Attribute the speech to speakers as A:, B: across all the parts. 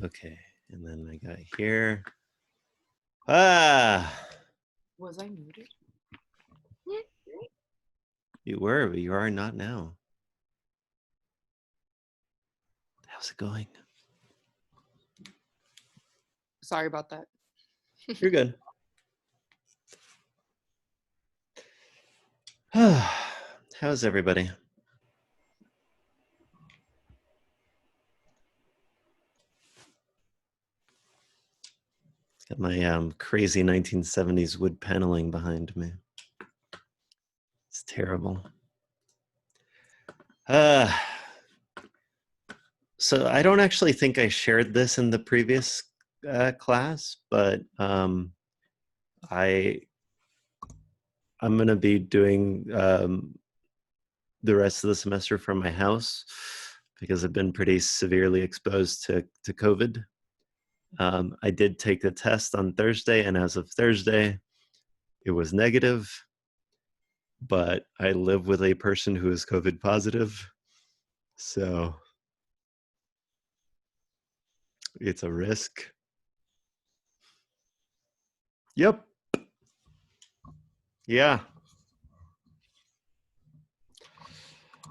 A: Okay, and then I got here. Ah,
B: Was I muted?
A: you were, but you are not now. How's it going?
B: Sorry about that.
A: You're good. How's everybody? Got my crazy 1970s wood paneling behind me. It's terrible. So I don't actually think I shared this in the previous class, but I'm going to be doing the rest of the semester from my house because I've been pretty severely exposed to COVID. I did take the test on Thursday, and as of Thursday, it was negative, but I live with a person who is COVID positive, so it's a risk. Yep. Yeah.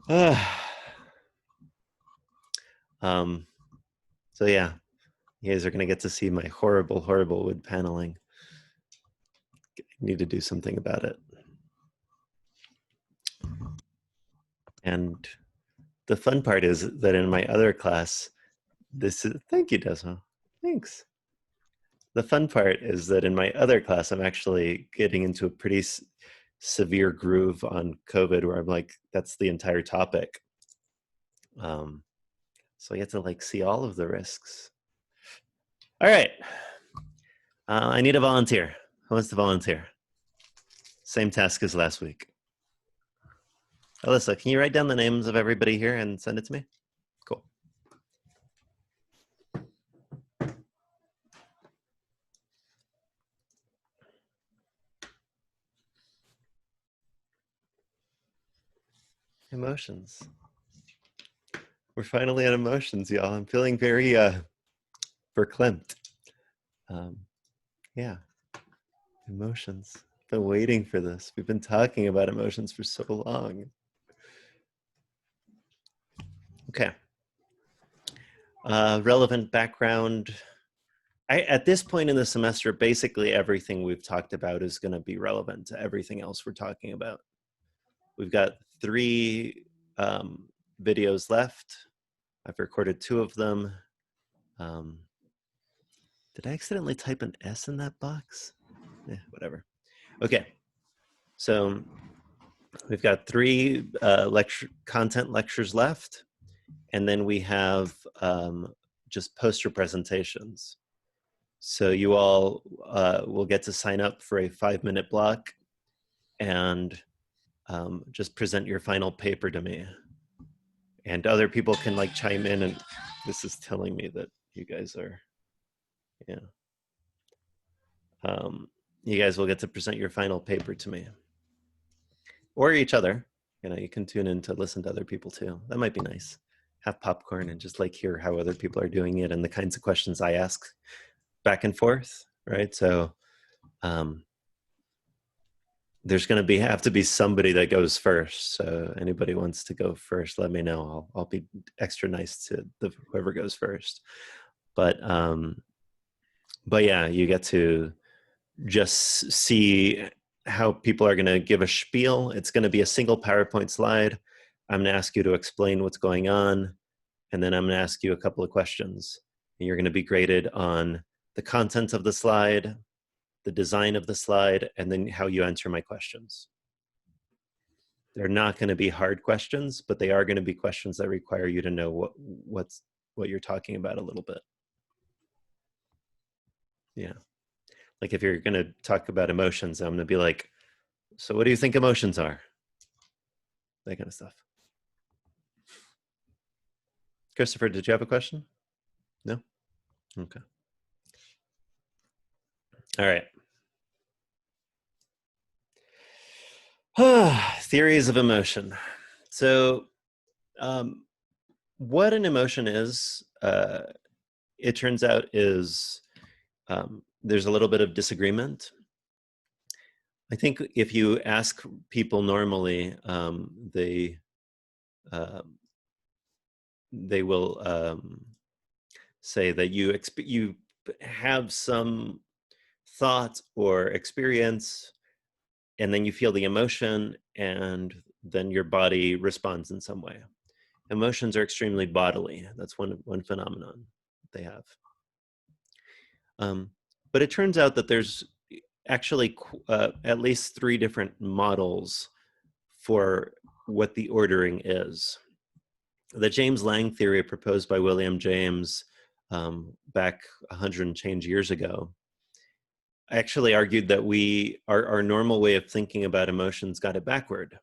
A: So yeah, you guys are gonna get to see my horrible, horrible wood paneling. I need to do something about it. And the fun part is that in my other class, thank you, Desmo. Thanks. The fun part is that in my other class, I'm actually getting into a pretty severe groove on COVID where I'm like, that's the entire topic. So I get to like see all of the risks. All right. I need a volunteer. Who wants to volunteer? Same task as last week. Alyssa, can you write down the names of everybody here and send it to me? Cool. Emotions. We're finally at emotions, y'all. I'm feeling very verklempt. Yeah, emotions. I've been waiting for this. We've been talking about emotions for so long. Okay. Relevant background. At this point in the semester, basically everything we've talked about is going to be relevant to everything else we're talking about. We've got 3 videos left. I've recorded 2 of them. Did I accidentally type an S in that box? Whatever. Okay, so we've got 3 content lectures left, and then we have just poster presentations. So you all will get to sign up for a 5-minute block and just present your final paper to me. And other people can like chime in, and this is telling me that you guys are, yeah. You guys will get to present your final paper to me. Or each other. You know, you can tune in to listen to other people too. That might be nice. Have popcorn and just like hear how other people are doing it and the kinds of questions I ask back and forth, right? So there's going to have to be somebody that goes first. So anybody wants to go first, let me know. I'll be extra nice to whoever goes first. But yeah, you get to just see how people are going to give a spiel. It's going to be a single PowerPoint slide. I'm going to ask you to explain what's going on, and then I'm going to ask you a couple of questions. And you're going to be graded on the content of the slide, the design of the slide, and then how you answer my questions. They're not going to be hard questions, but they are going to be questions that require you to know what you're talking about a little bit. Yeah. Like if you're going to talk about emotions, I'm going to be like, so what do you think emotions are? That kind of stuff. Christopher, did you have a question? No? Okay. All right. Theories of emotion. So what an emotion is it turns out, is there's a little bit of disagreement. I think if you ask people normally, uh, they will say that you have some thought or experience, and then you feel the emotion, and then your body responds in some way. Emotions are extremely bodily. That's one phenomenon they have. But it turns out that there's actually at least 3 different models for what the ordering is. The James Lange theory proposed by William James back 100 and change years ago actually argued that our normal way of thinking about emotions got it backward.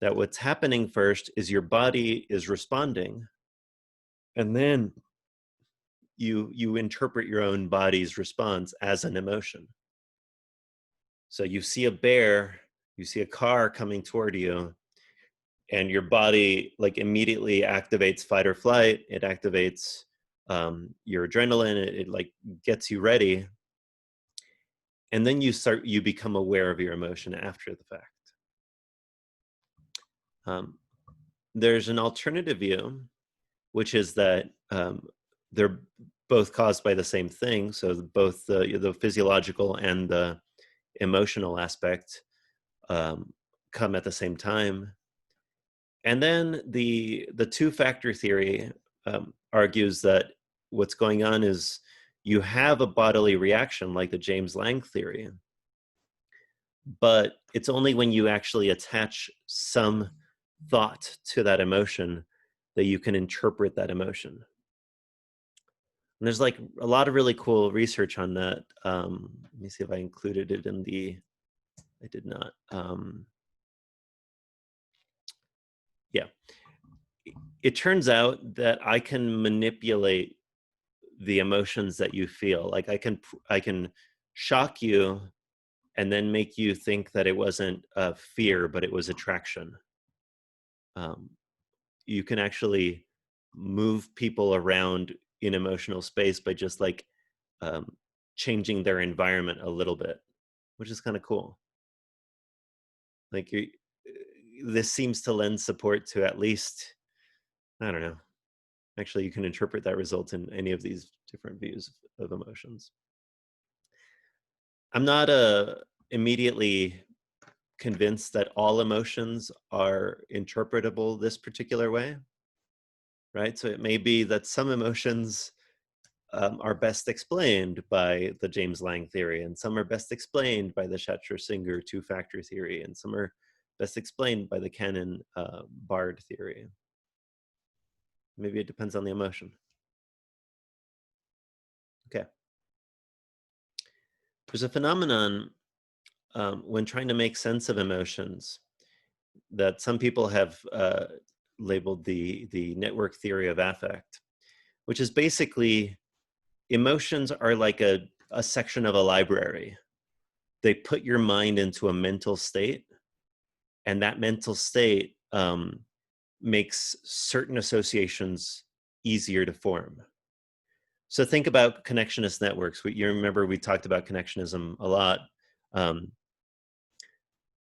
A: That what's happening first is your body is responding, and then you interpret your own body's response as an emotion. So you see a bear, you see a car coming toward you, and your body like immediately activates fight or flight. It activates your adrenaline. It like gets you ready, and then you become aware of your emotion after the fact. There's an alternative view, which is that they're both caused by the same thing. So both the physiological and the emotional aspect come at the same time. And then the two-factor theory argues that what's going on is you have a bodily reaction like the James Lange theory, but it's only when you actually attach some thought to that emotion that you can interpret that emotion. And there's like a lot of really cool research on that. Let me see if I included it in I did not. Yeah. It turns out that I can manipulate the emotions that you feel. Like I can shock you and then make you think that it wasn't fear, but it was attraction. You can actually move people around in emotional space by just like changing their environment a little bit, which is kind of cool. Like this seems to lend support to at least, I don't know. Actually, you can interpret that result in any of these different views of emotions. I'm not immediately convinced that all emotions are interpretable this particular way, right? So it may be that some emotions are best explained by the James Lange theory, and some are best explained by the Schachter-Singer two-factor theory, and some are best explained by the Cannon Bard theory. Maybe it depends on the emotion. Okay. There's a phenomenon when trying to make sense of emotions that some people have labeled the network theory of affect, which is basically emotions are like a section of a library. They put your mind into a mental state, and that mental state makes certain associations easier to form. So think about connectionist networks. You remember we talked about connectionism a lot.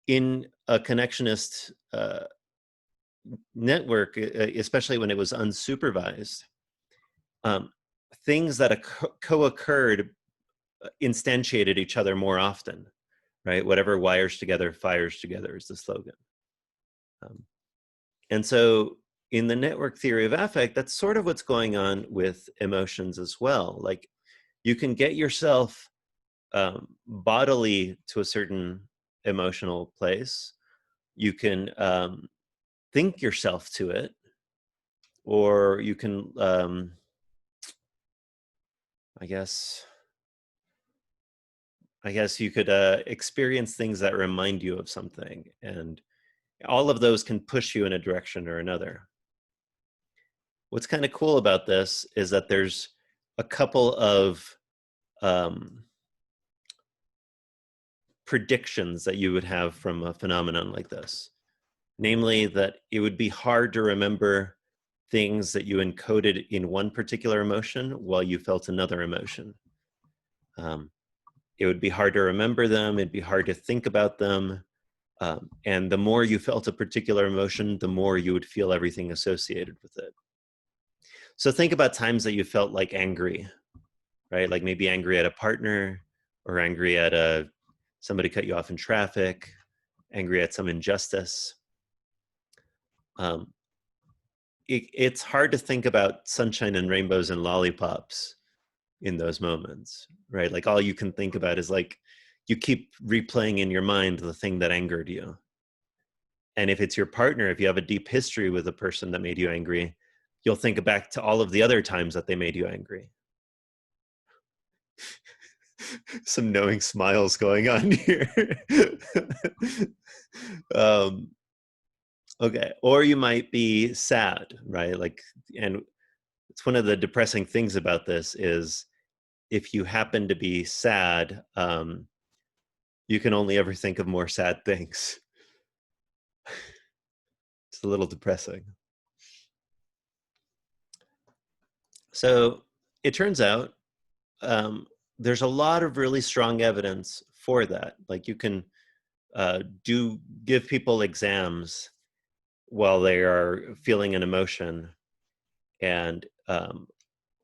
A: In a connectionist network, especially when it was unsupervised, things that co-occurred instantiated each other more often, right? Whatever wires together, fires together is the slogan. And so in the network theory of affect, that's sort of what's going on with emotions as well. Like you can get yourself bodily to a certain emotional place. You can think yourself to it, or you can, I guess you could experience things that remind you of something, and all of those can push you in a direction or another. What's kind of cool about this is that there's a couple of predictions that you would have from a phenomenon like this. Namely, that it would be hard to remember things that you encoded in one particular emotion while you felt another emotion. It would be hard to remember them. It'd be hard to think about them. And the more you felt a particular emotion, the more you would feel everything associated with it. So think about times that you felt like angry, right? Like maybe angry at a partner, or angry at somebody cut you off in traffic, angry at some injustice. It's hard to think about sunshine and rainbows and lollipops in those moments, right? Like all you can think about is like, you keep replaying in your mind the thing that angered you. And if it's your partner, if you have a deep history with a person that made you angry, you'll think back to all of the other times that they made you angry. Some knowing smiles going on here. um, okay, or you might be sad, right? Like, and it's one of the depressing things about this is if you happen to be sad, you can only ever think of more sad things. It's a little depressing. So it turns out there's a lot of really strong evidence for that. Like you can give people exams while they are feeling an emotion, and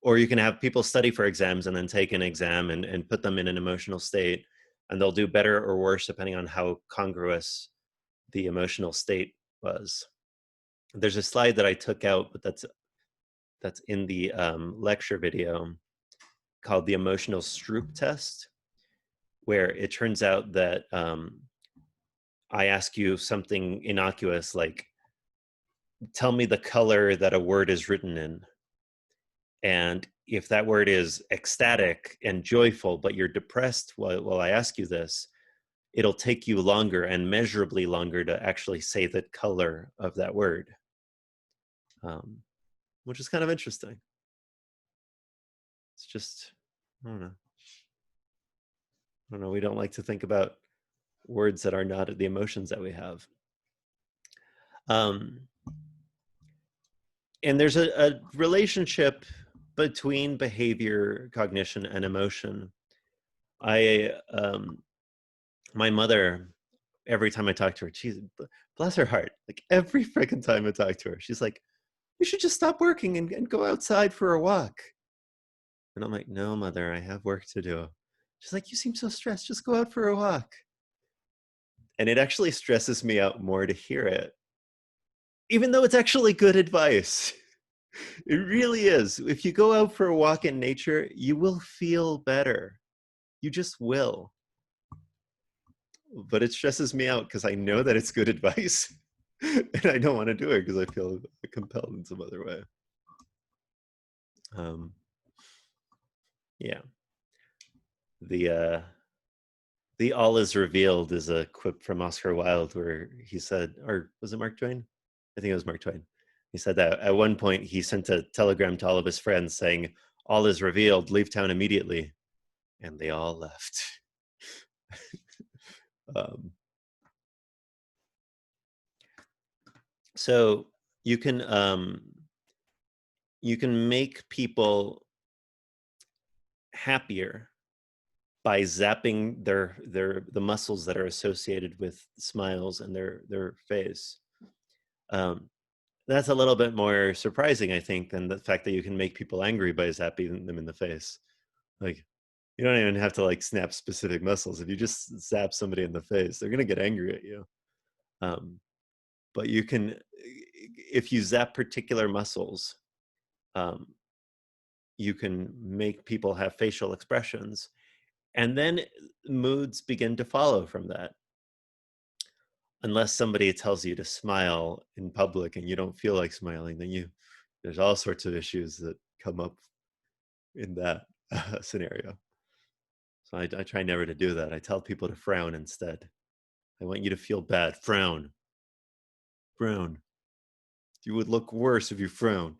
A: or you can have people study for exams and then take an exam and put them in an emotional state, and they'll do better or worse depending on how congruous the emotional state was. There's a slide that I took out, but that's in the lecture video, called the emotional Stroop test, where it turns out that I ask you something innocuous like, tell me the color that a word is written in. And if that word is ecstatic and joyful, but you're depressed while I ask you this, it'll take you longer and measurably longer to actually say the color of that word, which is kind of interesting. It's just, I don't know. I don't know. We don't like to think about words that are not the emotions that we have. And there's a relationship between behavior, cognition, and emotion. My mother, every time I talk to her, she's, bless her heart, like every freaking time I talk to her, she's like, you should just stop working and go outside for a walk. And I'm like, no, mother, I have work to do. She's like, you seem so stressed, just go out for a walk. And it actually stresses me out more to hear it, even though it's actually good advice. It really is. If you go out for a walk in nature, you will feel better. You just will. But it stresses me out because I know that it's good advice. And I don't want to do it because I feel compelled in some other way. Yeah. The all is revealed is a quip from Oscar Wilde where he said, or was it Mark Twain? I think it was Mark Twain. He said that at one point he sent a telegram to all of his friends saying, all is revealed, leave town immediately. And they all left. So you can make people happier by zapping the muscles that are associated with smiles and their face. That's a little bit more surprising, I think, than the fact that you can make people angry by zapping them in the face. Like, you don't even have to like snap specific muscles. If you just zap somebody in the face, they're gonna get angry at you. But you can, if you zap particular muscles, you can make people have facial expressions, and then moods begin to follow from that. Unless somebody tells you to smile in public and you don't feel like smiling, then there's all sorts of issues that come up in that scenario. So I try never to do that. I tell people to frown instead. I want you to feel bad. Frown. Frown. You would look worse if you frowned.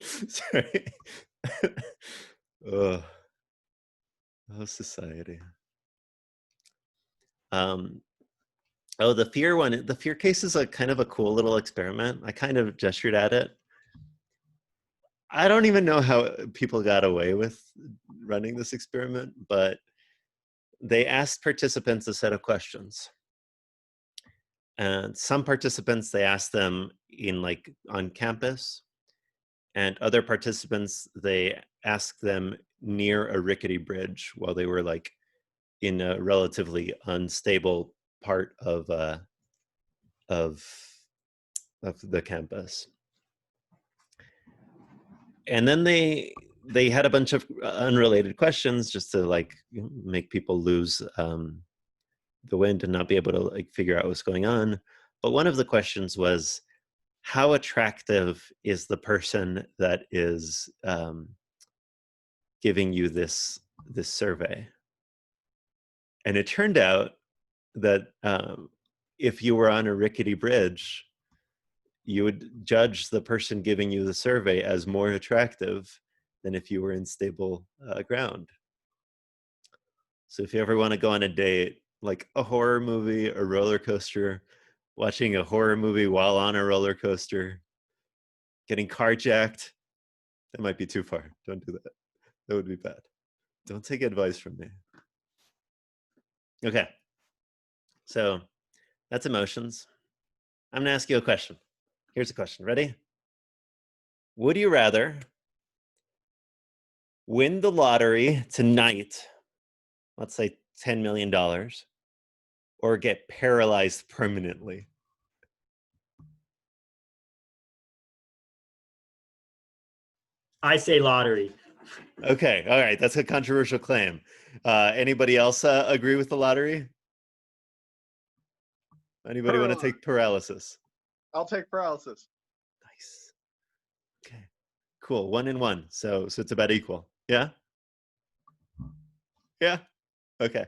A: Sorry. Oh, society. Oh, the fear one. The fear case is a kind of a cool little experiment. I kind of gestured at it. I don't even know how people got away with running this experiment, but they asked participants a set of questions. And some participants, they asked them in like on campus, and other participants, they asked them near a rickety bridge while they were like in a relatively unstable part of of the campus. And then they had a bunch of unrelated questions just to like make people lose the wind and not be able to like figure out what's going on. But one of the questions was, how attractive is the person that is giving you this survey? And it turned out that if you were on a rickety bridge, you would judge the person giving you the survey as more attractive than if you were in stable ground. So if you ever want to go on a date, like a horror movie, a roller coaster, watching a horror movie while on a roller coaster, getting carjacked, that might be too far. Don't do that. That would be bad. Don't take advice from me. Okay. So that's emotions. I'm going to ask you a question. Here's a question. Ready? Would you rather win the lottery tonight, let's say $10 million, or get paralyzed permanently?
C: I say lottery.
A: Okay, all right, that's a controversial claim. Anybody else agree with the lottery? Anybody want to take paralysis?
D: I'll take paralysis.
A: Nice. Okay, cool. 1 and 1. So it's about equal. Yeah? Yeah? Okay.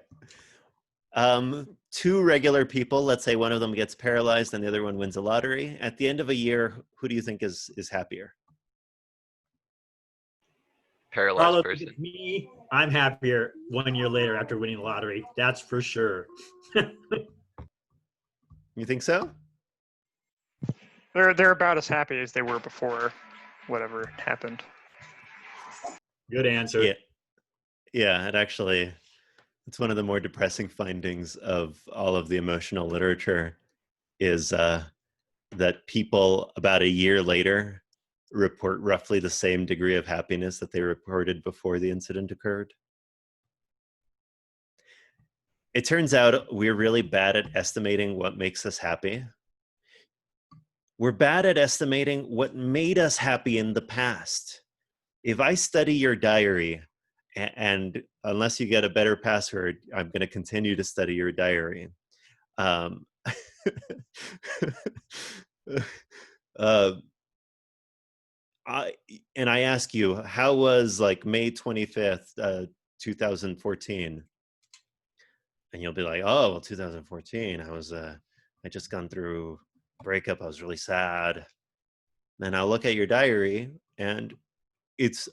A: Two regular people, let's say one of them gets paralyzed and the other one wins a lottery. At the end of a year, who do you think is happier?
E: Paralyzed
C: Carlos,
E: person.
C: it's me. I'm happier 1 year later after winning the lottery. That's for sure.
A: You think so?
F: They're about as happy as they were before whatever happened.
C: Good answer.
A: Yeah. Yeah, it's one of the more depressing findings of all of the emotional literature is that people about a year later report roughly the same degree of happiness that they reported before the incident occurred. It turns out we're really bad at estimating what makes us happy. We're bad at estimating what made us happy in the past. If I study your diary, and unless you get a better password, I'm going to continue to study your diary. Um, I ask you, how was like May 25th, 2014? And you'll be like, oh, well, 2014, I just gone through a breakup. I was really sad. Then I'll look at your diary and it's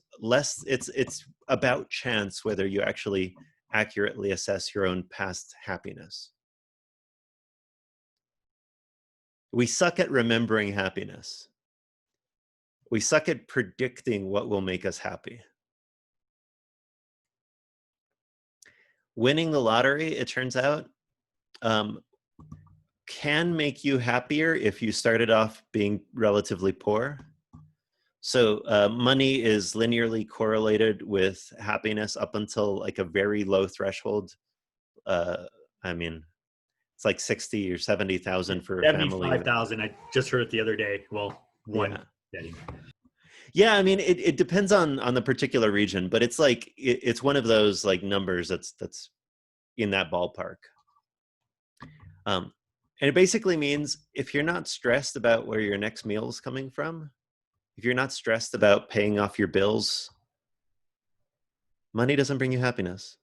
A: about chance whether you actually accurately assess your own past happiness. We suck at remembering happiness. We suck at predicting what will make us happy. Winning the lottery, it turns out, can make you happier if you started off being relatively poor. So money is linearly correlated with happiness up until like a very low threshold. I mean, it's like 60 or 70,000 for a family.
C: 75,000. I just heard it the other day. Well, one.
A: Yeah. Yeah, I mean, it depends on the particular region, but it's like it's one of those like numbers that's in that ballpark. And it basically means if you're not stressed about where your next meal is coming from, if you're not stressed about paying off your bills, money doesn't bring you happiness.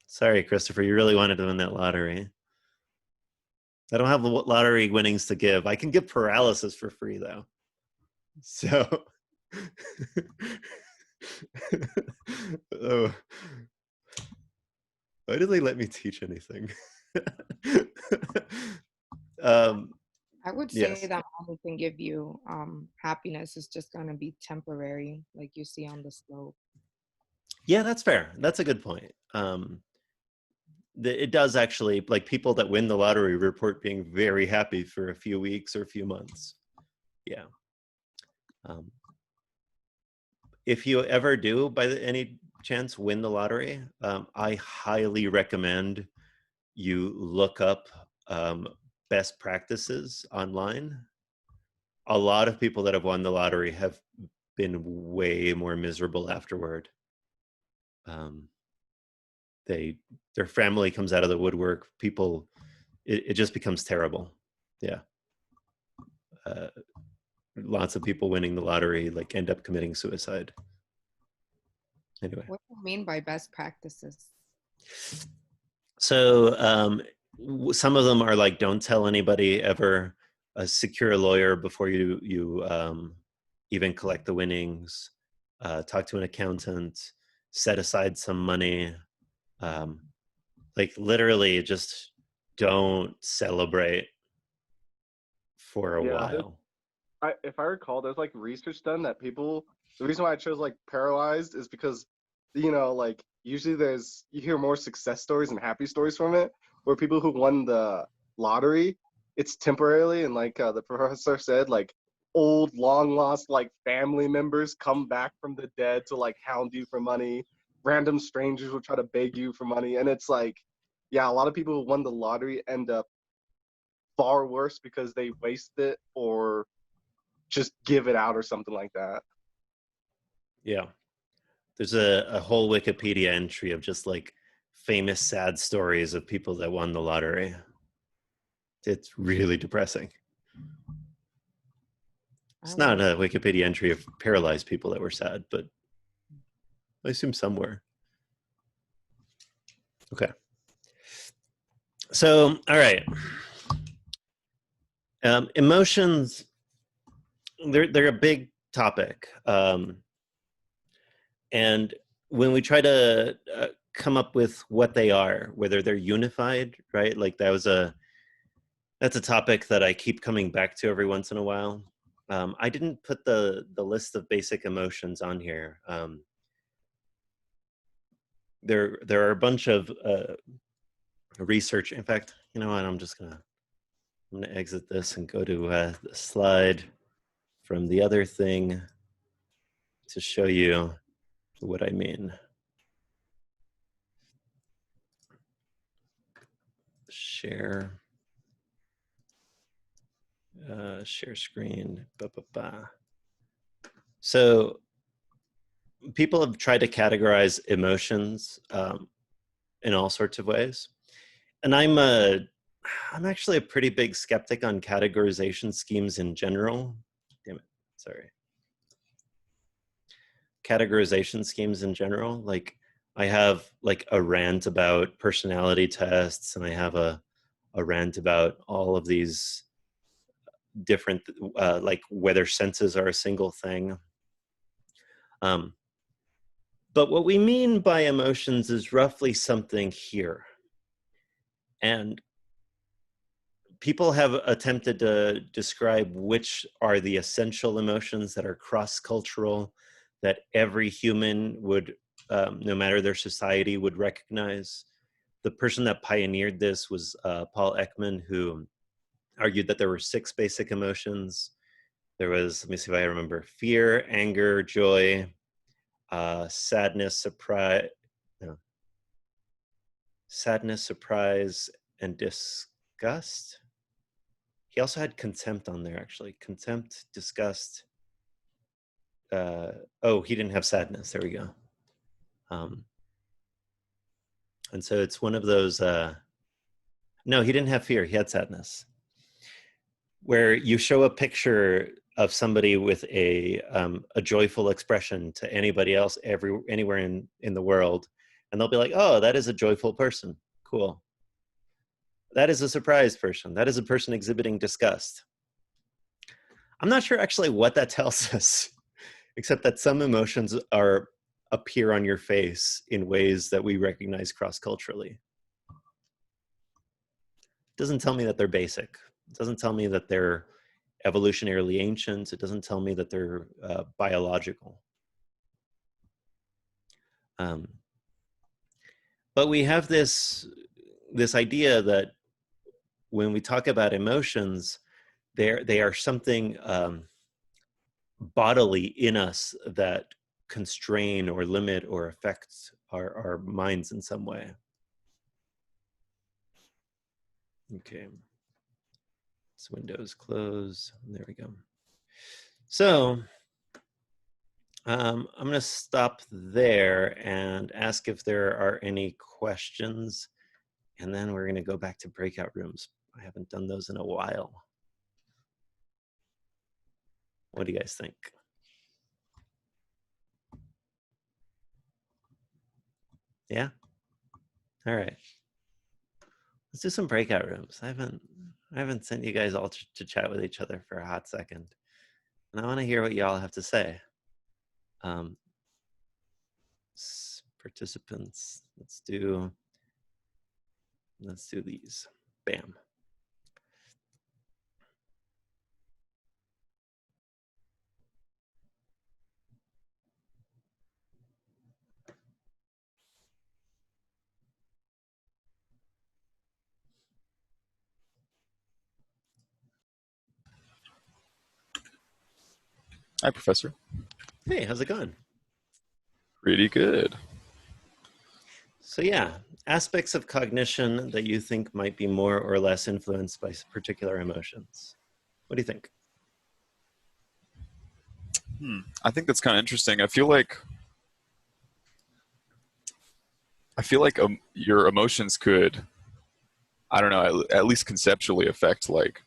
A: Sorry, Christopher, you really wanted to win that lottery. I don't have lottery winnings to give. I can give paralysis for free, though. So, oh. Why did they let me teach anything?
B: I would
A: Yes.
B: say that money can give you happiness is just gonna be temporary, like you see on the slope.
A: Yeah, that's fair. That's a good point. It does actually, like people that win the lottery report being very happy for a few weeks or a few months. Yeah. Um, if you ever do, by any chance, win the lottery, I highly recommend you look up best practices online. A lot of people that have won the lottery have been way more miserable afterward. Their family comes out of the woodwork. People, it just becomes terrible. Yeah. Lots of people winning the lottery like end up committing suicide. Anyway.
B: What do you mean by best practices?
A: So some of them are like, don't tell anybody ever. Secure a lawyer before you even collect the winnings. Talk to an accountant. Set aside some money. Like literally, just don't celebrate for a
D: Yeah,
A: while.
D: if I recall, there's like research done that people. The reason why I chose like paralyzed is because, like usually you hear more success stories and happy stories from it, where people who won the lottery, it's temporarily, and like the professor said, like old long lost like family members come back from the dead to like hound you for money. Random strangers will try to beg you for money, and it's like, yeah, a lot of people who won the lottery end up far worse because they waste it or just give it out or something like that.
A: Yeah. There's a whole Wikipedia entry of just like famous sad stories of people that won the lottery. It's really depressing. It's not a Wikipedia entry of paralyzed people that were sad, but I assume somewhere. Okay. So, all right. Emotions, they're a big topic. And when we try to come up with what they are, whether they're unified, right? Like that's a topic that I keep coming back to every once in a while. I didn't put the list of basic emotions on here. There are a bunch of research. In fact, you know what? I'm gonna exit this and go to the slide from the other thing to show you what I mean. Share screen. So people have tried to categorize emotions in all sorts of ways, and I'm actually a pretty big skeptic on categorization schemes in general. Damn it, sorry. Categorization schemes in general. Like I have like a rant about personality tests, and I have a rant about all of these different like whether senses are a single thing. But what we mean by emotions is roughly something here. And people have attempted to describe which are the essential emotions that are cross-cultural, that every human would, no matter their society, would recognize. The person that pioneered this was Paul Ekman, who argued that there were 6 basic emotions. There was, let me see if I remember, fear, anger, joy, sadness, surprise, no, and disgust. He also had contempt on there, actually. Contempt, disgust. Oh, he didn't have sadness. There we go. And so it's one of those, no, he didn't have fear. He had sadness. Where you show a picture of somebody with a joyful expression to anybody else anywhere in the world, and they'll be like, oh, that is a joyful person. Cool. That is a surprised person. That is a person exhibiting disgust. I'm not sure actually what that tells us, except that some emotions appear on your face in ways that we recognize cross-culturally. Doesn't tell me that they're basic, It doesn't tell me that they're evolutionarily ancient. It doesn't tell me that they're biological. But we have this idea that when we talk about emotions, they are something bodily in us that constrain or limit or affect our minds in some way. Okay. This window is closed. There we go. So I'm going to stop there and ask if there are any questions, and then we're going to go back to breakout rooms. I haven't done those in a while. What do you guys think? Yeah? All right. Let's do some breakout rooms. I haven't sent you guys all to chat with each other for a hot second. And I want to hear what y'all have to say. Participants, let's do these. Bam.
E: Hi, Professor.
A: Hey, how's it going?
E: Pretty good.
A: So yeah, aspects of cognition that you think might be more or less influenced by particular emotions. What do you think?
E: I think that's kind of interesting. I feel like your emotions could, I don't know, at least conceptually affect like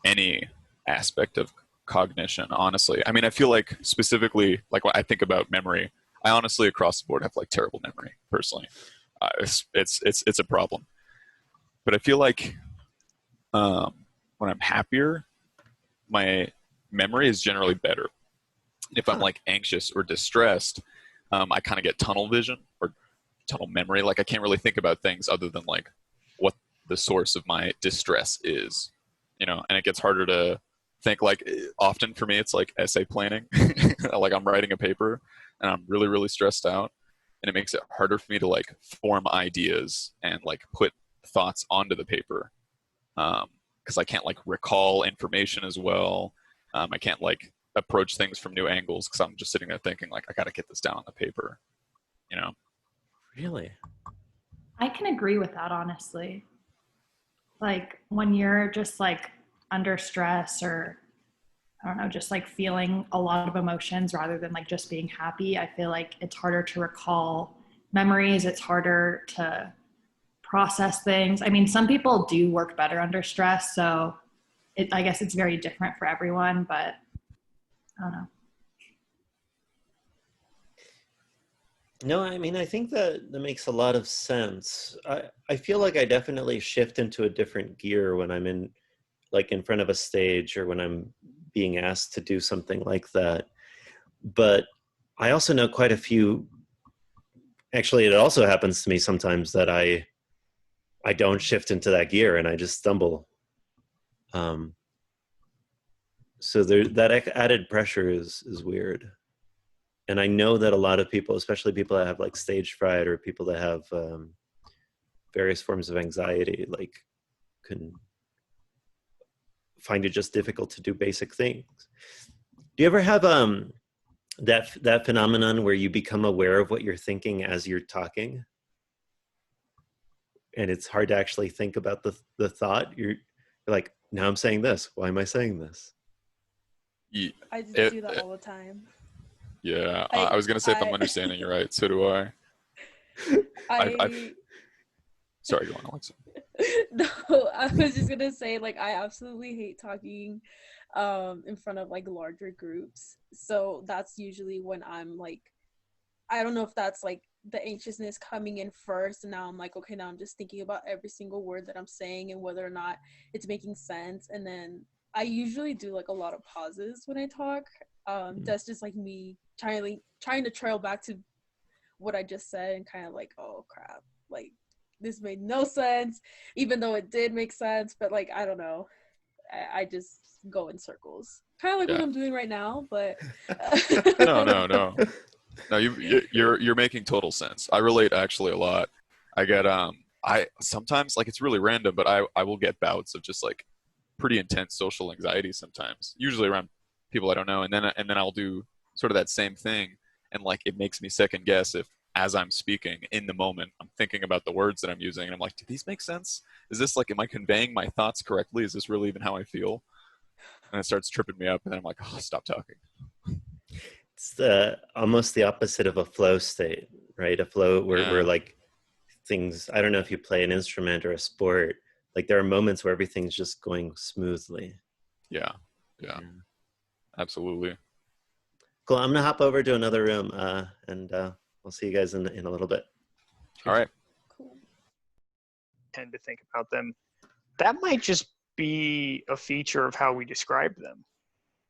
E: any aspect of cognition, honestly. I mean, I feel like specifically, like when I think about memory, I honestly across the board have like terrible memory personally. It's a problem. But I feel like when I'm happier, my memory is generally better. If I'm like anxious or distressed, I kind of get tunnel vision or tunnel memory. Like I can't really think about things other than like what the source of my distress is, you know, and it gets harder to think. Like often for me, it's like essay planning. Like I'm writing a paper and I'm really, really stressed out, and it makes it harder for me to like form ideas and like put thoughts onto the paper. Because I can't like recall information as well. I can't like approach things from new angles because I'm just sitting there thinking like I got to get this down on the paper, you know.
A: Really?
G: I can agree with that, honestly. Like when you're just like under stress or I don't know, just like feeling a lot of emotions rather than like just being happy, I feel like it's harder to recall memories. It's harder to process things. I mean, some people do work better under stress, so I guess it's very different for everyone, but I don't know.
A: No, I mean, I think that makes a lot of sense. I feel like I definitely shift into a different gear when I'm in front of a stage or when I'm being asked to do something like that. But I also know quite a few, actually, it also happens to me sometimes that I don't shift into that gear and I just stumble. So that added pressure is weird. And I know that a lot of people, especially people that have like stage fright or people that have various forms of anxiety, like can find it just difficult to do basic things. Do you ever have that phenomenon where you become aware of what you're thinking as you're talking? And it's hard to actually think about the thought. You're like, now I'm saying this. Why am I saying this?
H: I just do that all the time.
E: Yeah, I was gonna say if I'm understanding you right, so do I. Sorry, go on, Alexa.
H: No, I was just gonna say like I absolutely hate talking in front of like larger groups. So that's usually when I'm like, I don't know if that's like the anxiousness coming in first, and now I'm like, okay, now I'm just thinking about every single word that I'm saying and whether or not it's making sense. And then I usually do like a lot of pauses when I talk. That's just like me trying to trail back to what I just said and kind of like, oh crap, like this made no sense, even though it did make sense. But like, I don't know. I just go in circles, kind of like what
E: Yeah.
H: I'm doing right now. But
E: No. No, you're making total sense. I relate actually a lot. I get I sometimes, like, it's really random, but I will get bouts of just like pretty intense social anxiety sometimes, usually around people I don't know, and then I'll do sort of that same thing, and like it makes me second guess if, as I'm speaking in the moment, I'm thinking about the words that I'm using, and I'm like, do these make sense? Is this like, am I conveying my thoughts correctly? Is this really even how I feel? And it starts tripping me up, and then I'm like, oh, stop talking.
A: It's almost the opposite of a flow state, right? A flow where
E: Yeah.
A: like things, I don't know if you play an instrument or a sport, like there are moments where everything's just going smoothly.
E: Yeah. Absolutely.
A: Cool. I'm gonna hop over to another room, and we'll see you guys in a little bit.
E: All right.
H: cool.
F: Tend to think about them. That might just be a feature of how we describe them.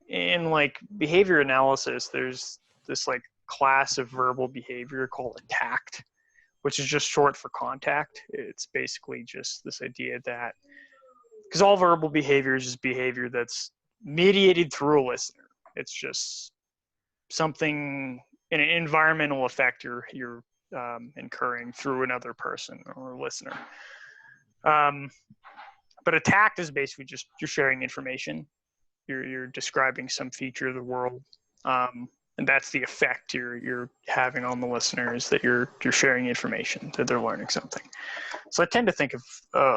F: In like behavior analysis, there's this like class of verbal behavior called a tact, which is just short for contact. It's basically just this idea that, because all verbal behavior is just behavior that's mediated through a listener. It's just something, an environmental effect you're incurring through another person or listener. But a tact is basically just you're sharing information. You're describing some feature of the world, and that's the effect you're having on the listener, is that you're sharing information, that they're learning something. So I tend to think of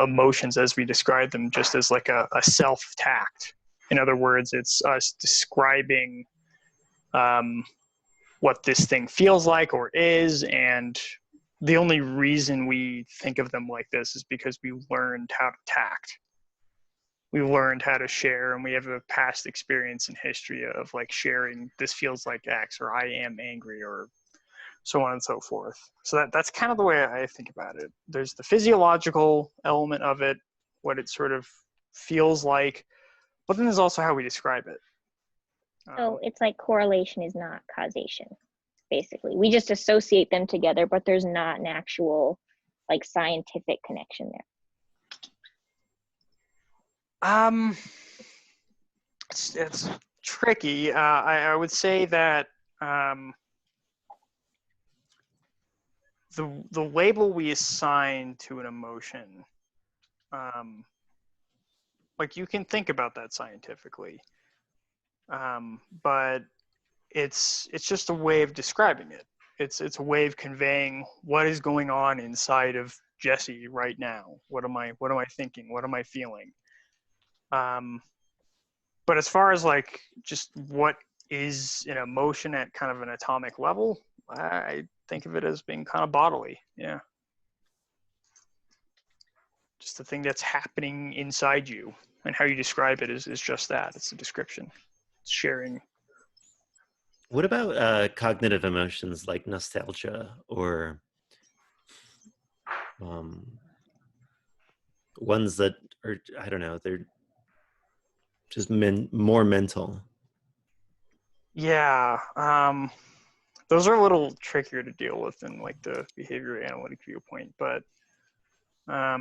F: emotions as we describe them just as like a self-tact. In other words, it's us describing what this thing feels like or is, and the only reason we think of them like this is because we learned how to tact. We learned how to share, and we have a past experience in history of like sharing, this feels like X, or I am angry, or so on and so forth. So that's kind of the way I think about it. There's the physiological element of it, what it sort of feels like, but then there's also how we describe it.
I: So it's like correlation is not causation, basically. We just associate them together, but there's not an actual like scientific connection there.
F: It's tricky. I would say that the label we assign to an emotion, like you can think about that scientifically, but it's just a way of describing it. It's a way of conveying what is going on inside of Jesse right now. What am I thinking? What am I feeling? But as far as like just what is an emotion at kind of an atomic level, I think of it as being kind of bodily. Yeah. Just the thing that's happening inside you, and how you describe it is just that. It's a description. It's sharing.
A: What about cognitive emotions like nostalgia or ones that are, I don't know, they're just more mental?
F: Yeah. Those are a little trickier to deal with in like the behavior analytic viewpoint, but I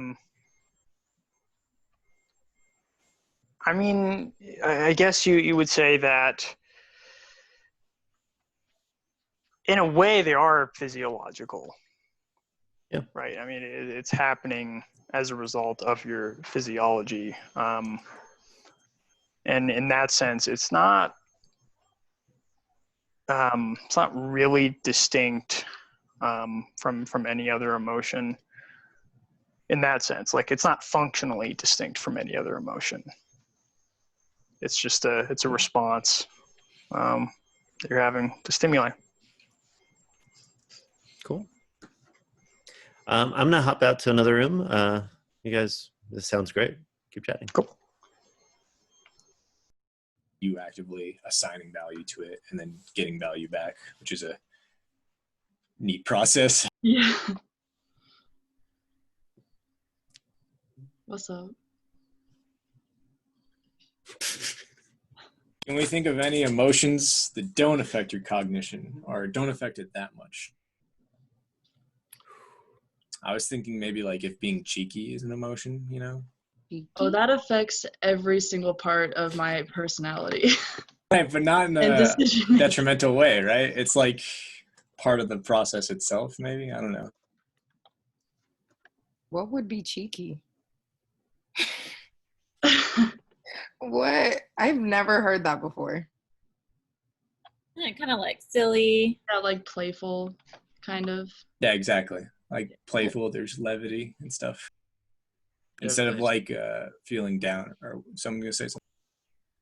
F: mean, I guess you would say that in a way they are physiological.
A: Yeah.
F: Right. I mean, it's happening as a result of your physiology. And in that sense, it's not really distinct from any other emotion in that sense. Like, it's not functionally distinct from any other emotion. It's just it's a response that you're having to stimuli.
A: Cool. I'm gonna hop out to another room. You guys, this sounds great. Keep chatting.
F: Cool.
J: You actively assigning value to it and then getting value back, which is a neat process.
K: Yeah. What's up?
J: Can we think of any emotions that don't affect your cognition or don't affect it that much? I was thinking maybe like if being cheeky is an emotion, you know?
K: Oh, that affects every single part of my personality.
J: Right, but not in
K: And
J: a
K: decision-making.
J: detrimental way, right? It's like part of the process itself, maybe. I don't know.
B: What would be cheeky? What? I've never heard that before.
L: Kind of like silly.
K: Yeah, like playful, kind of.
J: Yeah, exactly. Like playful, there's levity and stuff. Instead of like feeling down, or someone gonna say something.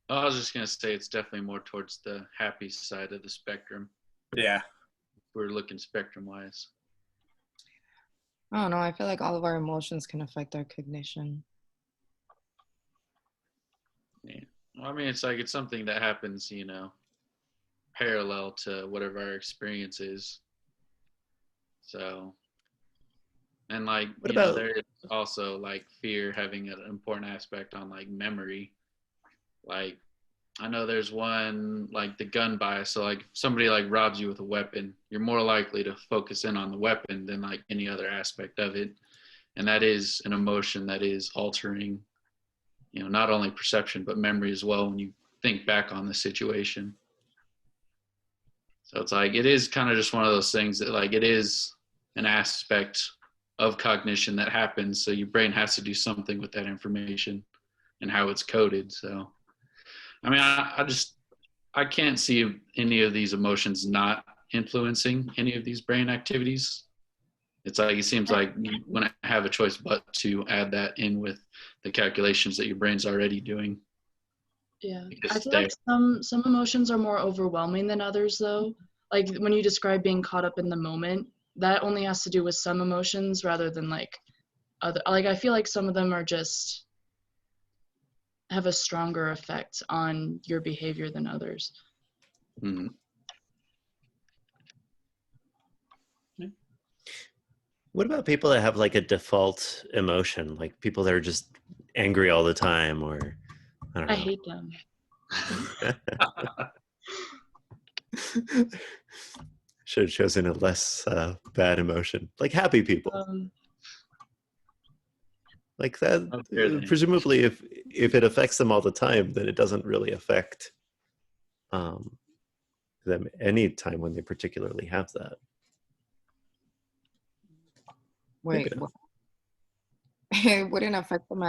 M: I was just gonna say it's definitely more towards the happy side of the spectrum.
J: Yeah.
M: If we're looking spectrum wise.
B: I don't know. I feel like all of our emotions can affect our cognition.
M: Yeah. Well, I mean, it's like it's something that happens, you know, parallel to whatever our experience is. So, and like,
A: What
M: you know,
A: about-
M: there is also like fear having an important aspect on like memory. Like, I know there's one like the gun bias. So like, if somebody like robs you with a weapon, you're more likely to focus in on the weapon than like any other aspect of it. And that is an emotion that is altering, you know, not only perception but memory as well when you think back on the situation. So it's like it is kind of just one of those things that like it is an aspect of cognition that happens. So your brain has to do something with that information and how it's coded. So I mean, I can't see any of these emotions not influencing any of these brain activities. It's like it seems like you wouldn't have a choice but to add that in with the calculations that your brain's already doing.
K: Yeah,
M: Because
K: I feel like some emotions are more overwhelming than others, though. Like when you describe being caught up in the moment, that only has to do with some emotions rather than like other. Like I feel like some of them are just have a stronger effect on your behavior than others.
M: Mm-hmm.
A: What about people that have like a default emotion, like people that are just angry all the time, or I don't know.
K: I hate them.
A: Should have chosen a less bad emotion, like happy people. Like that. Presumably, if it affects them all the time, then it doesn't really affect them any time when they particularly have that.
B: Wait, what? It wouldn't affect them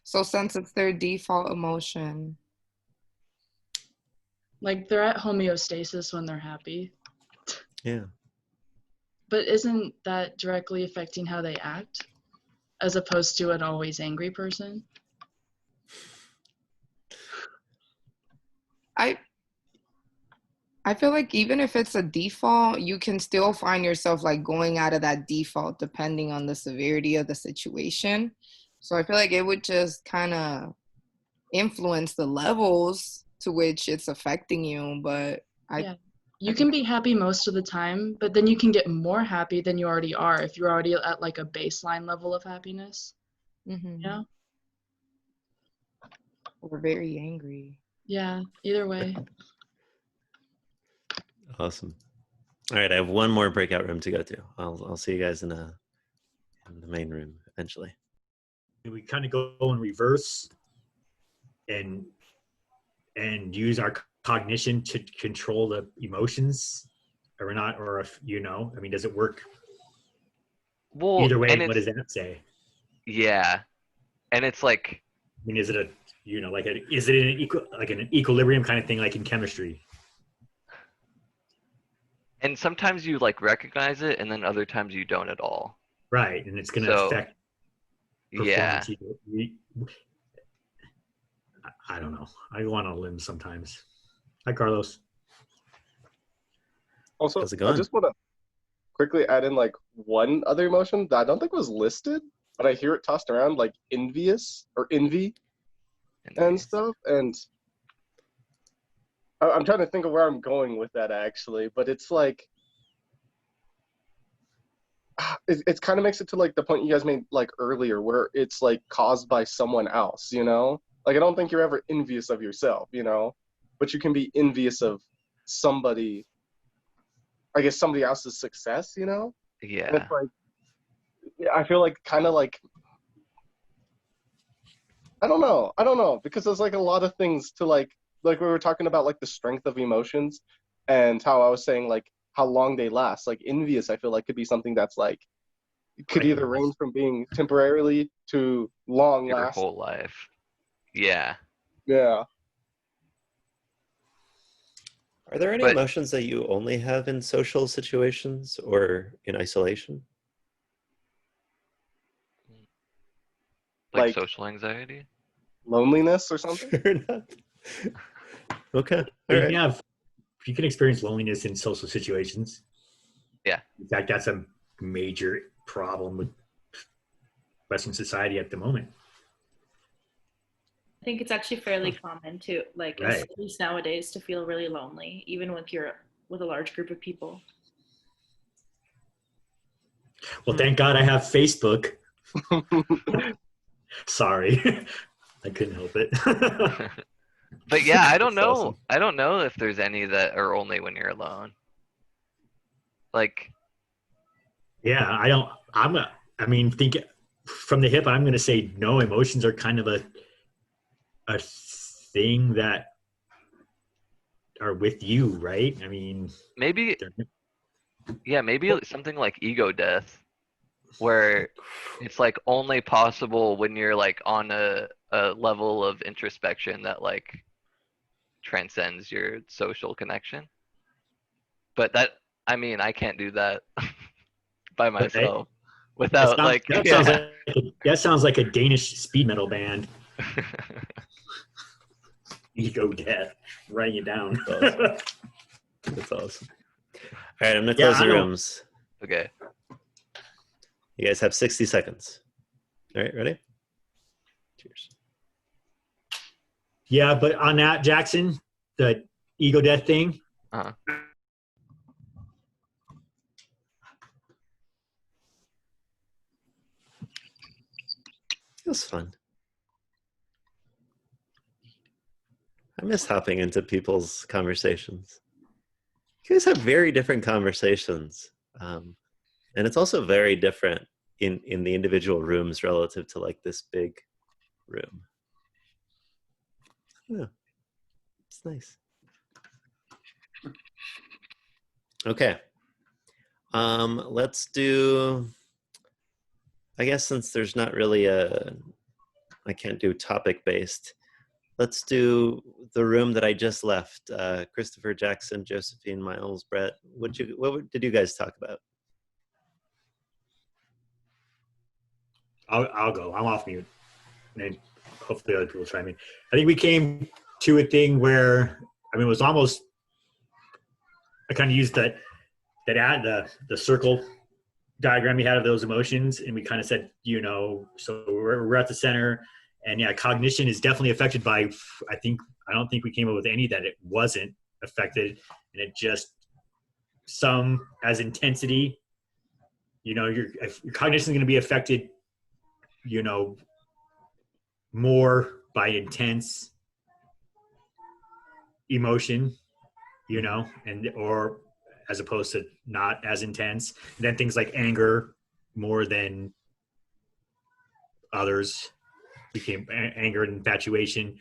B: so since it's their default emotion.
K: Like they're at homeostasis when they're happy.
A: Yeah.
K: But isn't that directly affecting how they act as opposed to an always angry person?
B: I feel like even if it's a default, you can still find yourself like going out of that default depending on the severity of the situation. So I feel like it would just kind of influence the levels to which it's affecting you. But
K: You can be happy most of the time, but then you can get more happy than you already are if you're already at like a baseline level of happiness.
B: Mm-hmm.
K: Yeah.
B: Or very angry.
K: Yeah, either way.
A: Awesome. All right, I have one more breakout room to go to. I'll see you guys in the main room eventually.
C: We kind of go in reverse and use our cognition to control the emotions, or not, or if you know, I mean, does it work?
N: Well,
C: either way, what does that say?
N: Yeah, and it's like,
C: I mean, is it a, you know, like is it an equilibrium kind of thing, like in chemistry?
N: and sometimes you like recognize it, and then other times you don't at all.
C: Right, and it's going to affect performance.
N: Yeah.
C: I don't know. I go on a limb sometimes. Hi, Carlos.
D: Also,
A: How's it
D: I
A: going?
D: just want to quickly add in like one other emotion that I don't think was listed, but I hear it tossed around, like envious or envy and stuff. And I'm trying to think of where I'm going with that actually, but it's like it kind of makes it to like the point you guys made like earlier, where it's like caused by someone else, you know? Like I don't think you're ever envious of yourself, you know, but you can be envious of somebody, I guess somebody else's success, you know?
N: Yeah.
D: And it's like I feel like kind of like I don't know because there's like a lot of things to like we were talking about like the strength of emotions and how I was saying like how long they last. Like envious, I feel like could be something that's like could either range from being temporarily to long
N: Your
D: last.
N: whole life. Yeah.
D: Yeah.
A: Are there any
N: But-
A: emotions that you only have in social situations or in isolation?
N: Like
D: Like-
N: social anxiety?
D: Loneliness or something?
A: Fair enough. Okay.
C: But
A: All
C: you
A: right.
C: can have, you can experience loneliness in social situations.
N: Yeah.
C: In fact, that's a major problem with Western society at the moment.
L: I think it's actually fairly common to, like,
C: Right.
L: at least nowadays, to feel really lonely, even with with a large group of people.
C: Well, thank God I have Facebook. Sorry, I couldn't help it.
N: But yeah, I don't
A: That's
N: know.
A: awesome.
N: I don't know if there's any that are only when you're alone. Like,
C: Yeah, I don't. I mean, think from the hip. I'm going to say no. Emotions are kind of a thing that are with you, right? I mean,
N: maybe,
C: they're-
N: yeah, maybe something like ego death, where it's like only possible when you're like on a level of introspection that like transcends your social connection. But that, I mean, I can't do that by myself without like,
C: that
N: yeah.
C: sounds like a Danish speed metal band. Ego death, writing it down.
A: That's That's awesome. All right, I'm gonna
C: Yeah,
A: close
C: I
A: the
C: don't-
A: rooms.
N: Okay.
A: You guys have 60 seconds. All right, ready? Cheers.
C: Yeah, but on that, Jackson, the ego death thing.
N: Uh-huh.
A: It was fun. I miss hopping into people's conversations. You guys have very different conversations. And it's also very different in the individual rooms relative to like this big room. Yeah, it's nice. Okay. Let's do, I guess since there's not really I can't do topic based. Let's do the room that I just left. Christopher, Jackson, Josephine, Miles, Brett. What did you guys talk about?
C: I'll go. I'm off mute, and hopefully other people chime in. I think we came to a thing where it was almost. I kind of used the circle diagram we had of those emotions, and we kind of said, so we're at the center, and yeah, cognition is definitely affected by. I don't think we came up with any that it wasn't affected, and it just some as intensity. Your cognition is going to be affected. More by intense emotion, and or as opposed to not as intense. And then things like anger more than others became anger and infatuation.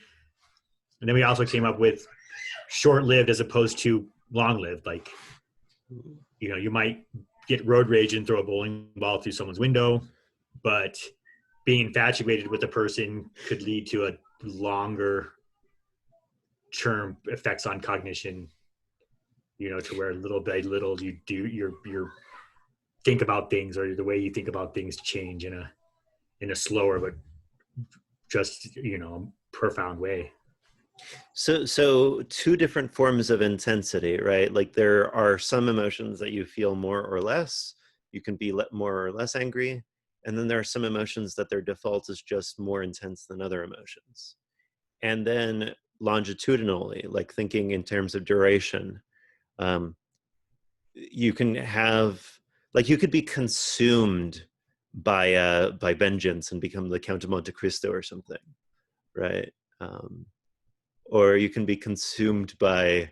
C: And then we also came up with short-lived as opposed to long-lived. Like, you might get road rage and throw a bowling ball through someone's window, but being infatuated with a person could lead to a longer term effects on cognition, to where little by little you do your think about things, or the way you think about things change in a slower but just profound way.
A: So two different forms of intensity, right? Like there are some emotions that you feel more or less. You can be more or less angry. And then there are some emotions that their default is just more intense than other emotions. And then longitudinally, like thinking in terms of duration, you can have, like you could be consumed by vengeance and become the Count of Monte Cristo or something, right? Or you can be consumed by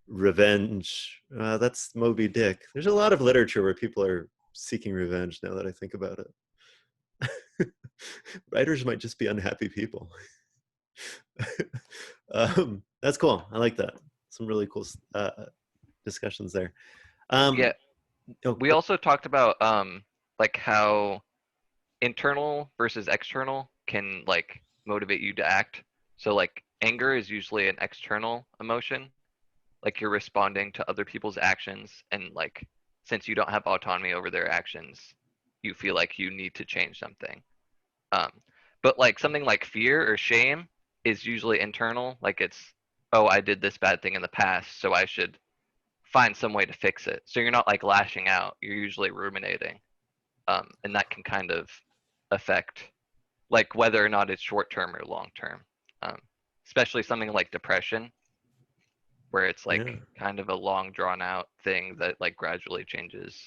A: revenge. That's Moby Dick. There's a lot of literature where people are seeking revenge now that I think about it. Writers might just be unhappy people. That's cool. I like that. Some really cool discussions there.
N: Yeah.
A: Oh,
N: We also talked about like how internal versus external can like motivate you to act. So like anger is usually an external emotion. Like you're responding to other people's actions, and like since you don't have autonomy over their actions, you feel like you need to change something. Um, but like something like fear or shame is usually internal. Like it's, oh, I did this bad thing in the past, so I should find some way to fix it. So you're not like lashing out. You're usually ruminating, and that can kind of affect like whether or not it's short term or long term. Um, Especially something like depression, where it's like
A: yeah.
N: kind of a long drawn out thing that like gradually changes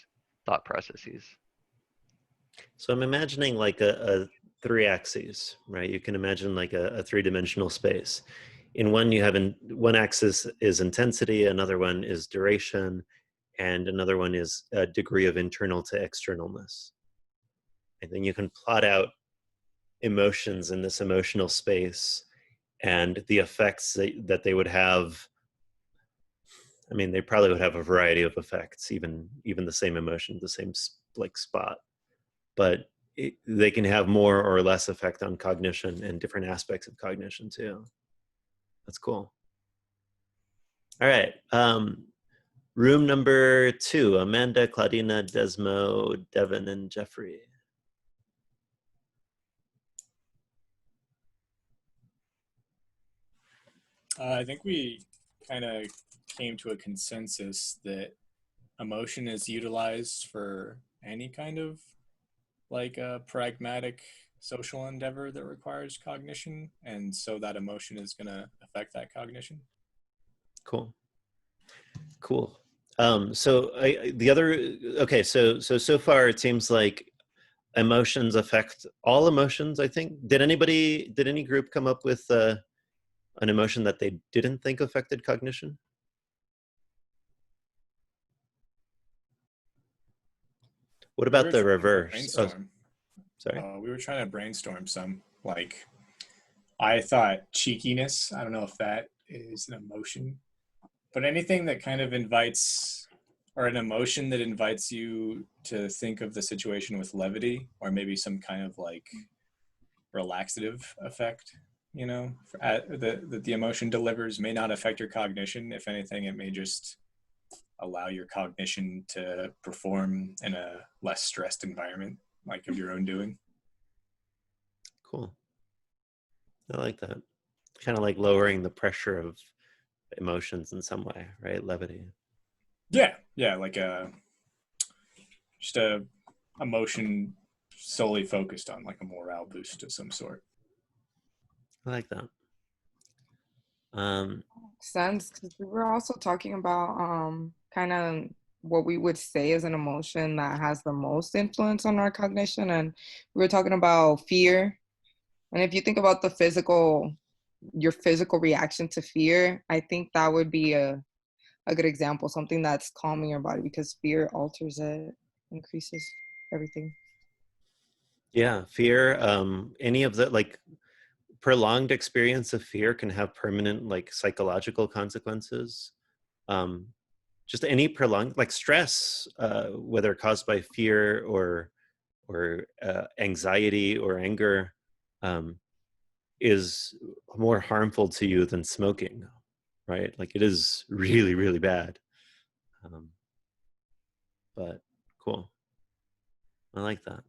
N: thought processes.
A: So I'm imagining like a three axes, right? You can imagine like a three-dimensional space. In one, you have one axis is intensity, another one is duration, and another one is a degree of internal to externalness. And then you can plot out emotions in this emotional space and the effects that they would have. I mean, they probably would have a variety of effects, even the same emotion, the same like spot. But they can have more or less effect on cognition and different aspects of cognition too. That's cool. All right. Room number 2, Amanda, Claudina, Desmo, Devin, and Jeffrey.
J: I think we kind of came to a consensus that emotion is utilized for any kind of like a pragmatic social endeavor that requires cognition, and so that emotion is going to affect that cognition.
A: Cool. So the other, okay, so far it seems like emotions affect all emotions, I think. Did any group come up with an emotion that they didn't think affected cognition? What about the reverse? Oh, sorry.
J: We were trying to brainstorm some. Like, I thought cheekiness. I don't know if that is an emotion, but anything that kind of invites, or an emotion that invites you to think of the situation with levity, or maybe some kind of like relaxative effect, you know, that the emotion delivers may not affect your cognition. If anything, it may just allow your cognition to perform in a less stressed environment, like of your own doing.
A: Cool. I like that. Kind of like lowering the pressure of emotions in some way, right? Levity.
J: Yeah, like just a emotion solely focused on like a morale boost of some sort.
A: I like that.
B: Sense, because we were also talking about kind of what we would say is an emotion that has the most influence on our cognition, and we were talking about fear. And if you think about your physical reaction to fear, I think that would be a good example, something that's calming your body, because fear alters it, increases everything.
A: Yeah, fear, any of the like prolonged experience of fear can have permanent like psychological consequences. Just any prolonged like stress, whether caused by fear or anxiety or anger, is more harmful to you than smoking, right? Like it is really, really bad. But cool. I like that.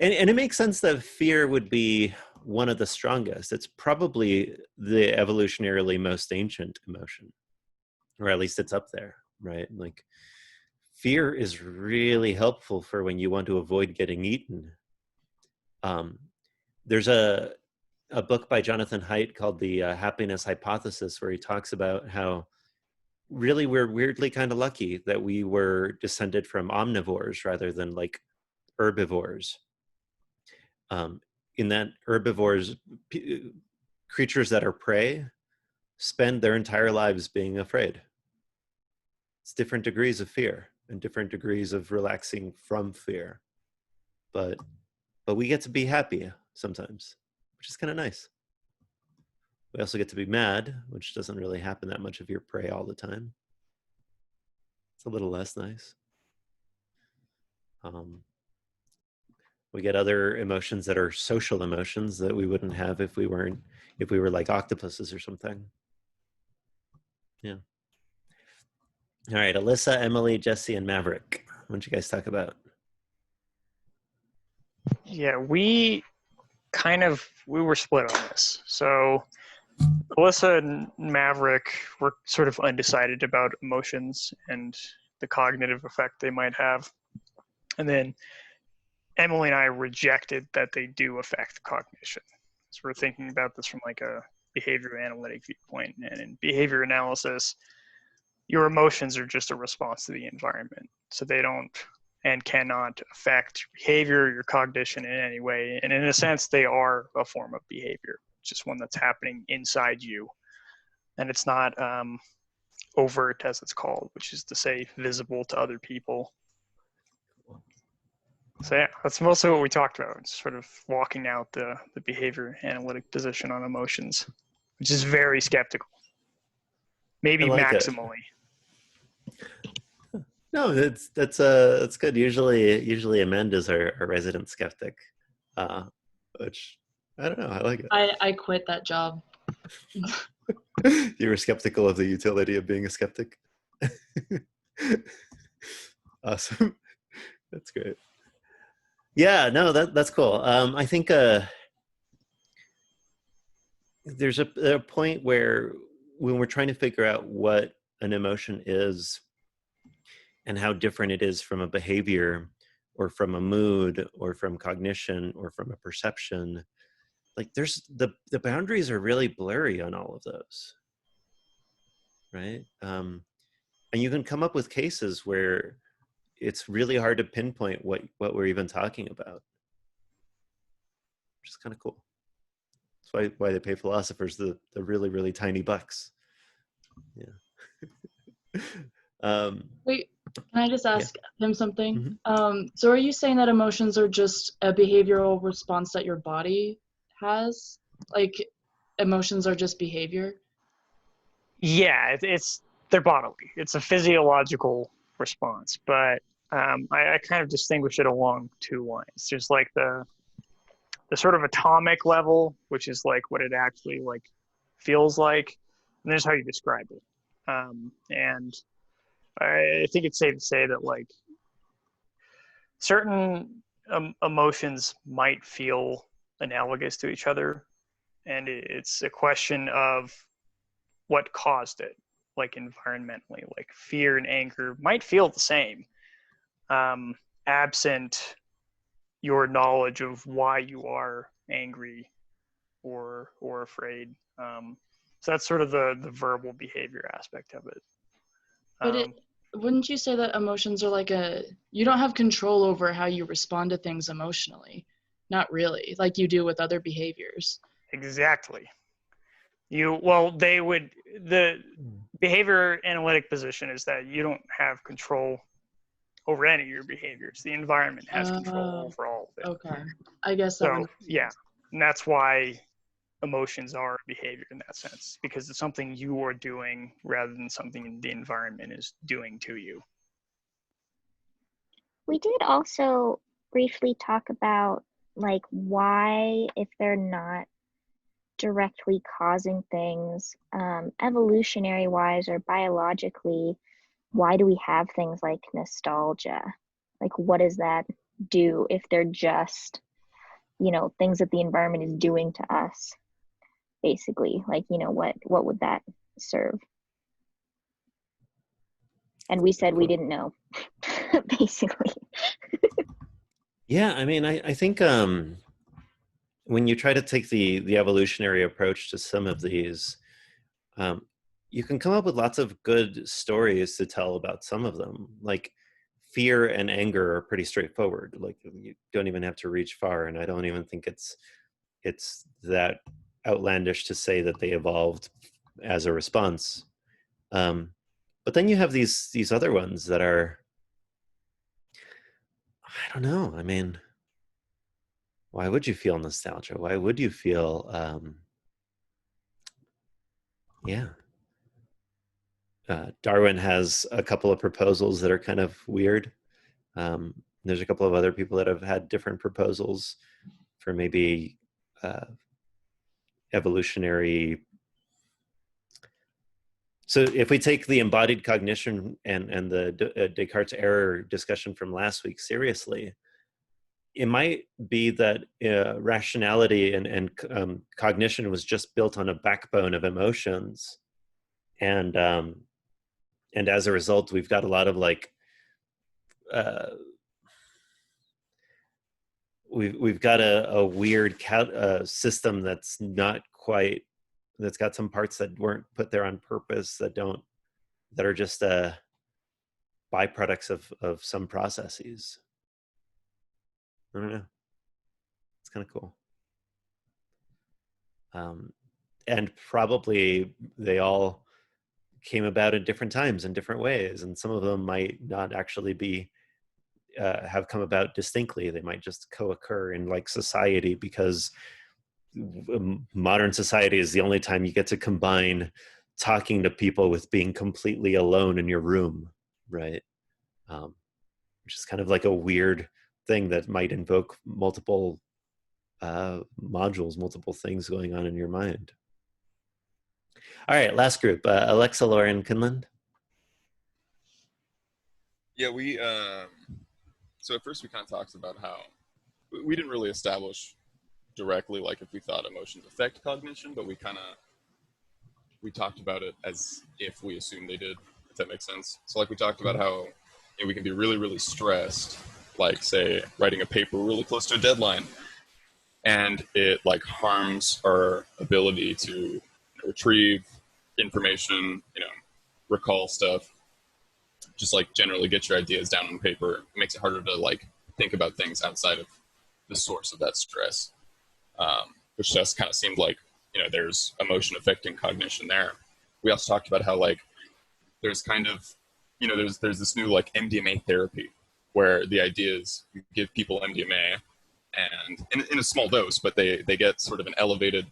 A: And it makes sense that fear would be one of the strongest. It's probably the evolutionarily most ancient emotion, or at least it's up there, right? Like fear is really helpful for when you want to avoid getting eaten. There's a book by Jonathan Haidt called The Happiness Hypothesis, where he talks about how really we're weirdly kind of lucky that we were descended from omnivores rather than like herbivores. In that herbivores, creatures that are prey, spend their entire lives being afraid. It's different degrees of fear. and different degrees of relaxing from fear. But we get to be happy sometimes, which is kind of nice. We also get to be mad, which doesn't really happen that much if you're prey all the time. It's a little less nice. We get other emotions that are social emotions that we wouldn't have if we were like octopuses or something. Yeah. All right, Alyssa, Emily, Jesse, and Maverick. What don't you guys talk about?
F: Yeah, we were split on this. So Alyssa and Maverick were sort of undecided about emotions and the cognitive effect they might have. And then Emily and I rejected that they do affect cognition. So we're thinking about this from like a behavior analytic viewpoint. And in behavior analysis, your emotions are just a response to the environment. So they don't and cannot affect your behavior, your cognition in any way. And in a sense, they are a form of behavior, just one that's happening inside you. And it's not overt, as it's called, which is to say visible to other people. So yeah, that's mostly what we talked about. It's sort of walking out the behavior analytic position on emotions, which is very skeptical. Maybe maximally.
A: No, that's good. Usually Amanda's our resident skeptic, which I don't know. I like it.
K: I quit that job.
A: You were skeptical of the utility of being a skeptic. Awesome. That's great. Yeah, no, that's cool. I think there's a point where when we're trying to figure out what an emotion is and how different it is from a behavior or from a mood or from cognition or from a perception, like there's the boundaries are really blurry on all of those, right? And you can come up with cases where it's really hard to pinpoint what we're even talking about, which is kind of cool. That's why they pay philosophers the really, really tiny bucks. Yeah.
K: Wait, can I just ask him something?
A: Mm-hmm.
K: So are you saying that emotions are just a behavioral response that your body has? Like emotions are just behavior?
F: Yeah, they're bodily. It's a physiological response, but I kind of distinguish it along two lines. There's like the sort of atomic level, which is like what it actually like feels like, and there's how you describe it. And I think it's safe to say that like certain emotions might feel analogous to each other, and it's a question of what caused it, like environmentally. Like fear and anger might feel the same, absent your knowledge of why you are angry or afraid. So that's sort of the verbal behavior aspect of it.
K: But wouldn't you say that emotions are like you don't have control over how you respond to things emotionally? Not really, like you do with other behaviors.
F: Exactly. The behavior analytic position is that you don't have control over any of your behaviors. The environment has control over all of it.
K: Okay, I guess that.
F: So yeah, and that's why emotions are behavior in that sense, because it's something you are doing rather than something the environment is doing to you.
I: We did also briefly talk about like why, if they're not directly causing things, evolutionary wise or biologically, why do we have things like nostalgia? Like what does that do if they're just, things that the environment is doing to us? Basically, like, what would that serve? And we said we didn't know, basically.
A: Yeah, I mean, I think when you try to take the evolutionary approach to some of these, you can come up with lots of good stories to tell about some of them. Like fear and anger are pretty straightforward. Like you don't even have to reach far, and I don't even think it's that outlandish to say that they evolved as a response. But then you have these other ones that are I don't know. I mean, why would you feel nostalgia? Why would you feel, yeah. Darwin has a couple of proposals that are kind of weird. There's a couple of other people that have had different proposals for maybe evolutionary. So if we take the embodied cognition and the Descartes' error discussion from last week seriously, it might be that rationality and cognition was just built on a backbone of emotions, and as a result, we've got a lot of like we've got a weird system that's not quite, that's got some parts that weren't put there on purpose, that are just byproducts of some processes. I don't know. It's kind of cool. And probably they all came about in different times in different ways, and some of them might not actually be have come about distinctly. They might just co-occur in like society, because modern society is the only time you get to combine talking to people with being completely alone in your room, right? Which is kind of like a weird thing that might invoke multiple modules, multiple things going on in your mind. All right, last group, Alexa, Lauren, Kinland.
E: Yeah, we, so at first we kind of talked about how we didn't really establish directly like if we thought emotions affect cognition, but we talked about it as if we assumed they did, if that makes sense. So like we talked about how we can be really, really stressed, like say writing a paper really close to a deadline, and it like harms our ability to retrieve information, recall stuff, just like generally get your ideas down on paper. It makes it harder to like think about things outside of the source of that stress, which just kind of seemed like, there's emotion affecting cognition there. We also talked about how like there's kind of, there's this new like MDMA therapy, where the idea is you give people MDMA and in a small dose, but they get sort of an elevated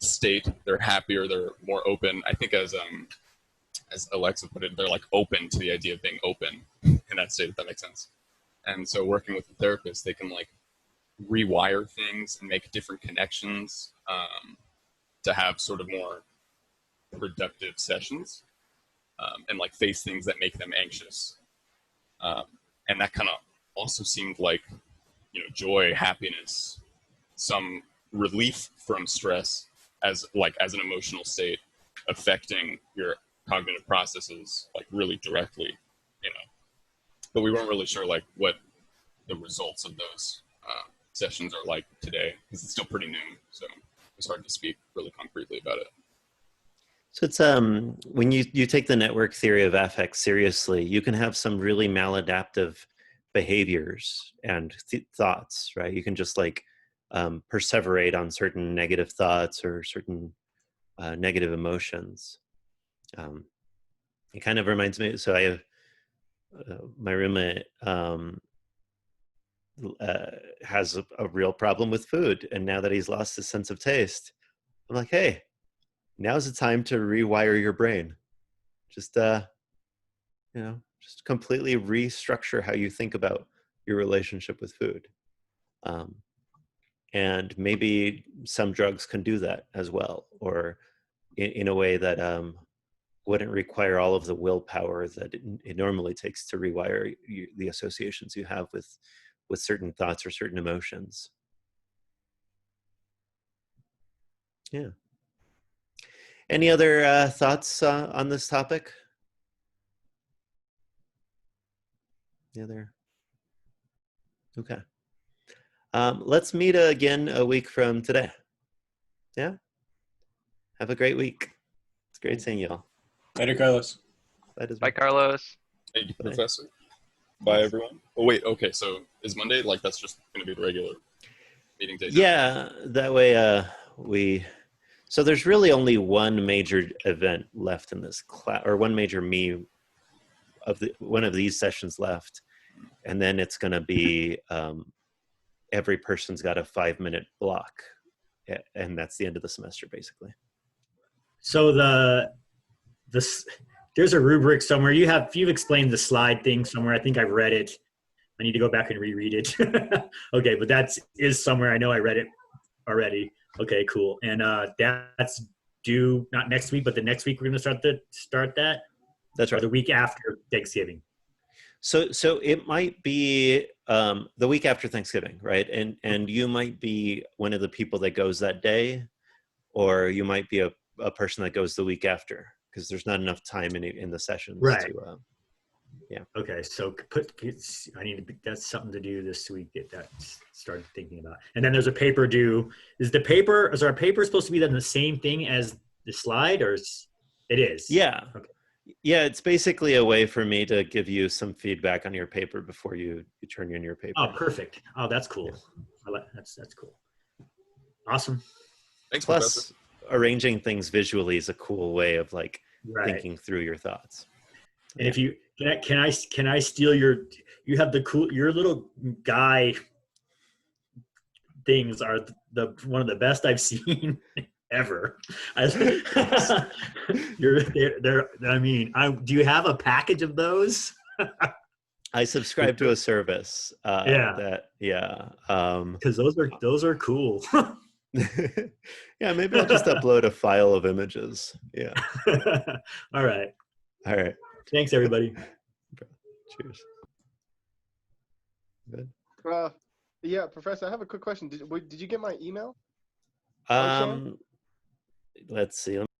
E: state. They're happier, they're more open. I think as Alexa put it, they're like open to the idea of being open in that state, if that makes sense. And so working with the therapist, they can like rewire things and make different connections to have sort of more productive sessions, and like face things that make them anxious. And that kind of also seemed like, joy, happiness, some relief from stress as an emotional state affecting your cognitive processes like really directly, but we weren't really sure like what the results of those sessions are like today, because it's still pretty new, so it's hard to speak really concretely about it.
A: So it's when you take the network theory of affect seriously, you can have some really maladaptive behaviors and thoughts, right? You can just like perseverate on certain negative thoughts or certain negative emotions. It kind of reminds me, so I have my roommate has a real problem with food, and now that he's lost his sense of taste, I'm like, hey, now's the time to rewire your brain. Just just completely restructure how you think about your relationship with food. And maybe some drugs can do that as well, or in a way that wouldn't require all of the willpower that it normally takes to rewire the associations you have with certain thoughts or certain emotions. Yeah. Any other thoughts on this topic? Yeah, there. Okay. Let's meet again a week from today. Yeah. Have a great week. It's great seeing you all.
J: Later, Carlos.
N: Bye, Carlos.
E: Thank you, Professor. Bye, everyone. Oh, wait. Okay. So is Monday like that's just going to be the regular meeting day?
A: Yeah. That way so there's really only one major event left in this class, or one major one of these sessions left. and then it's going to be every person's got a 5-minute block, and that's the end of the semester basically.
C: So there's a rubric somewhere. You've explained the slide thing somewhere. I think I've read it. I need to go back and reread it. Okay, but is somewhere. I know I read it already. Okay, cool. And that's due not next week, but the next week we're going to start that.
A: That's right.
C: Or the week after Thanksgiving.
A: So it might be the week after Thanksgiving, right? And you might be one of the people that goes that day, or you might be a person that goes the week after, because there's not enough time in the sessions.
C: Right.
A: To, yeah.
C: Okay, so that's something to do this week. Get that started thinking about. And then there's a paper due. Is our paper supposed to be then the same thing as the slide, or it is?
A: Yeah.
C: Okay.
A: Yeah, it's basically a way for me to give you some feedback on your paper before you turn in your paper.
C: Oh, perfect. Oh, that's cool. Yeah. That's cool. Awesome.
E: Thanks,
A: Plus,
E: Professor.
A: arranging things visually is a cool way of like
C: Right.
A: thinking through your thoughts.
C: And if you can I steal you have your little guy things are one of the best I've seen ever. Do you have a package of those?
A: I subscribe to a service.
C: Yeah. Because those are cool.
A: Yeah, maybe I'll just upload a file of images. Yeah.
C: All right. Thanks, everybody.
A: Cheers. Good.
D: Yeah, Professor, I have a quick question. Did you get my email?
A: Let's see.